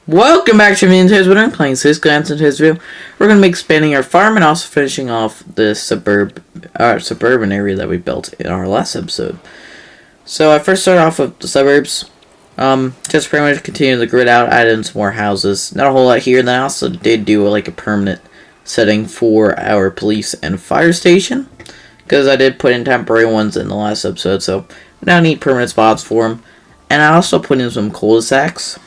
Welcome back to me and today's video. I'm playing skylines in today's video. We're going to be expanding our farm and also finishing off the suburban area that we built in our last episode. So I first started off with the suburbs. Just pretty much continue the grid out, add in some more houses. Not a whole lot here, and then I also did do like a permanent setting for our police and fire station. Because I did put in temporary ones in the last episode, so we now need permanent spots for them. And I also put in some cul-de-sacs,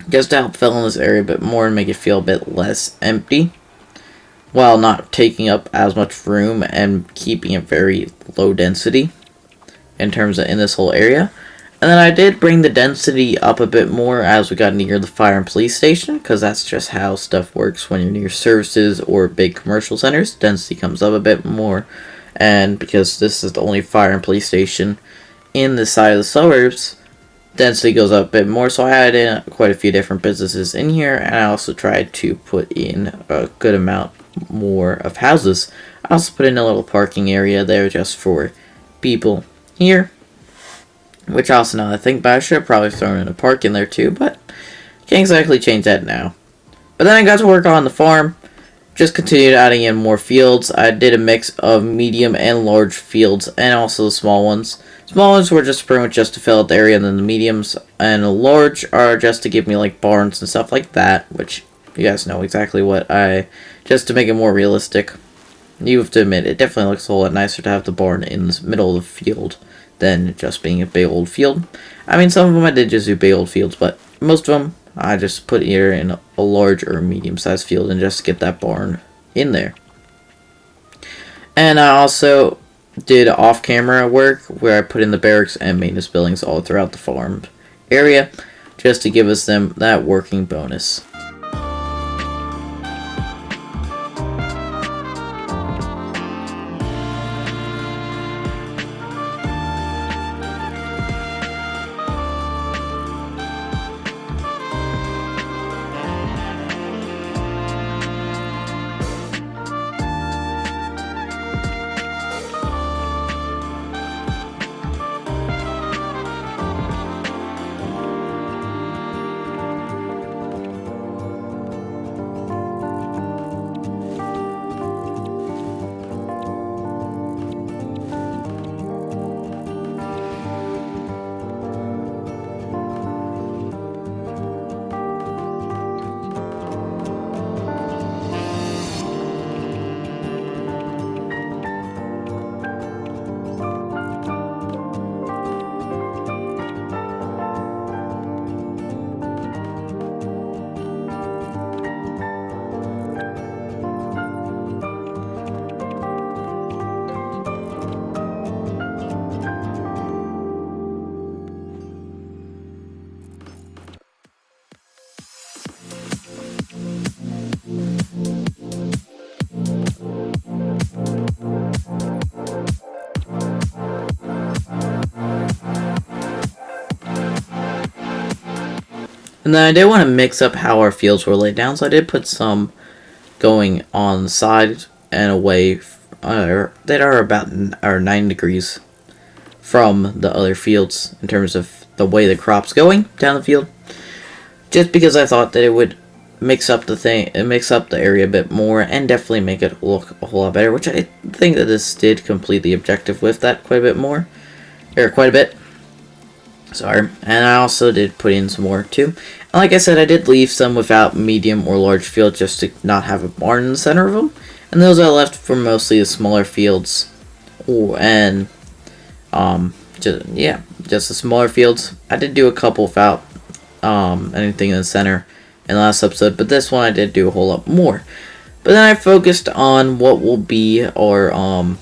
just to help fill in this area a bit more and make it feel a bit less empty, while not taking up as much room and keeping it very low density in terms of in this whole area. And then I did bring the density up a bit more as we got near the fire and police station, because that's just how stuff works when you're near services or big commercial centers. Density comes up a bit more, and because this is the only fire and police station in the side of the suburbs, density goes up a bit more, so I added in quite a few different businesses in here, and I also tried to put in a good amount more of houses. I also put in a little parking area there just for people here, which also, now that I think about it, I should have probably thrown in a park in there too, but can't exactly change that now. But then I got to work on the farm, just continued adding in more fields. I did a mix of medium and large fields, and also the small ones. Small ones were just pretty much just to fill out the area, and then the mediums and the large are just to give me like barns and stuff like that, which you guys know exactly what just to make it more realistic. You have to admit, it definitely looks a whole lot nicer to have the barn in the middle of the field than just being a big old field. I mean, some of them I did just do big old fields, but most of them I just put here in a large or medium sized field and just get that barn in there. And I also did off-camera work where I put in the barracks and maintenance buildings all throughout the farm area, just to give us that working bonus. And then I did want to mix up how our fields were laid down, so I did put some going on the side and away that are about 9 degrees from the other fields in terms of the way the crop's going down the field. Just because I thought that it would mix up the area a bit more and definitely make it look a whole lot better, which I think that this did complete the objective with that quite a bit. Sorry, and I also did put in some more too. And like I said, I did leave some without medium or large field just to not have a barn in the center of them. And those I left for mostly the smaller fields. Just the smaller fields. I did do a couple without anything in the center in the last episode, but this one I did do a whole lot more. But then I focused on what will be our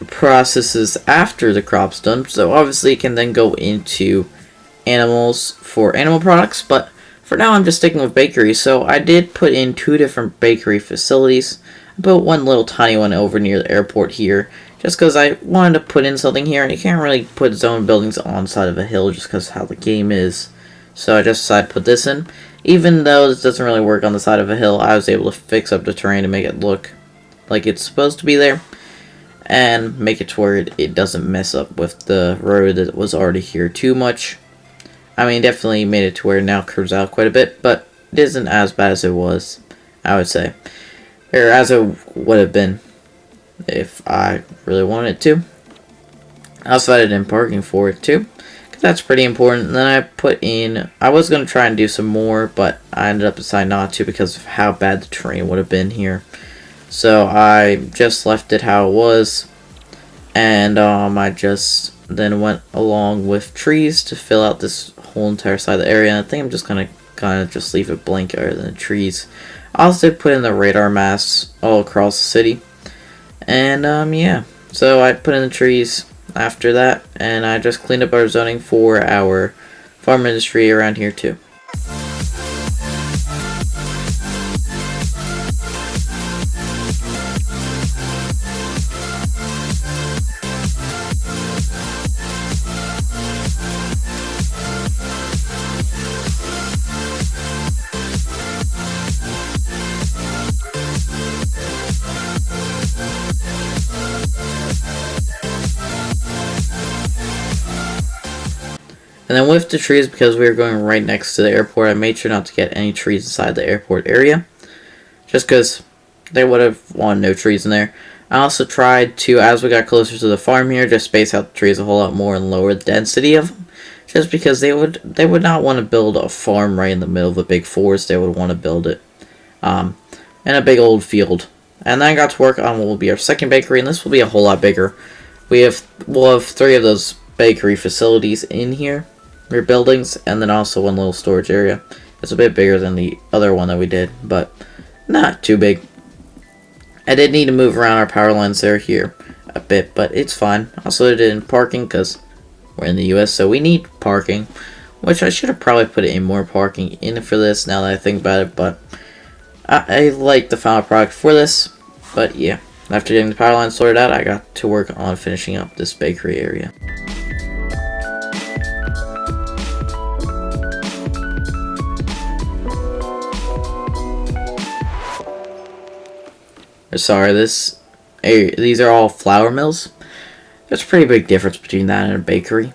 processes after the crop's done, so obviously it can then go into animals for animal products, but for now I'm just sticking with bakery. So I did put in 2 different bakery facilities. I put one little tiny one over near the airport here, just because I wanted to put in something here, and you can't really put zone buildings on the side of a hill just because how the game is. So I just decided to put this in. Even though this doesn't really work on the side of a hill, I was able to fix up the terrain to make it look like it's supposed to be there. and make it to where it doesn't mess up with the road that was already here too much. I mean, definitely made it to where it now curves out quite a bit, but it isn't as bad as it was, I would say. Or as it would have been if I really wanted to. I also added in parking for it too, because that's pretty important. And then I put in, I was going to try and do some more, but I ended up deciding not to because of how bad the terrain would have been here. So I just left it how it was, and I just then went along with trees to fill out this whole entire side of the area. And I think I'm just gonna kind of just leave it blank other than the trees. I also did put in the radar masts all across the city, and yeah. So I put in the trees after that, and I just cleaned up our zoning for our farm industry around here too. And then with the trees, because we were going right next to the airport, I made sure not to get any trees inside the airport area, just because they would have wanted no trees in there. I also tried to, as we got closer to the farm here, just space out the trees a whole lot more and lower the density of them, just because they would not want to build a farm right in the middle of a big forest. They would want to build it in a big old field. And then I got to work on what will be our second bakery, and this will be a whole lot bigger. We'll have 3 of those bakery facilities in here. Buildings, and then also one little storage area. It's a bit bigger than the other one that we did, but not too big. I did need to move around our power lines there here a bit, but it's fine. Also did in parking because we're in the US, so we need parking, which I should have probably put in more parking in for this now that I think about it, but I like the final product for this. But yeah, after getting the power line sorted out, I got to work on finishing up this bakery area. Sorry, these are all flour mills. There's a pretty big difference between that and a bakery.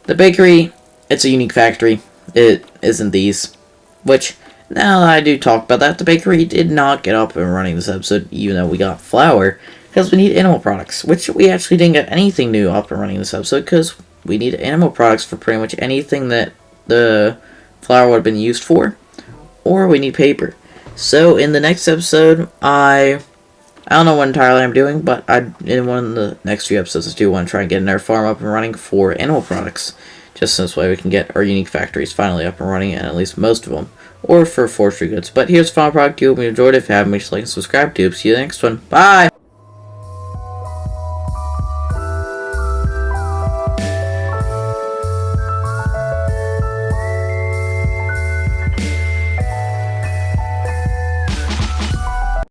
The bakery, it's a unique factory. It isn't these. Which, now that I do talk about that, the bakery did not get up and running this episode, even though we got flour, because we need animal products. Which we actually didn't get anything new up and running this episode, because we need animal products for pretty much anything that the flour would have been used for. Or we need paper. So, in the next episode, I don't know what entirely I'm doing, but in one of the next few episodes, I do want to try and get another farm up and running for animal products. Just this way we can get our unique factories finally up and running, and at least most of them. Or for forestry goods. But here's the final product. You hope you enjoyed it. If you haven't, make sure to like and subscribe. See you in the next one. Bye!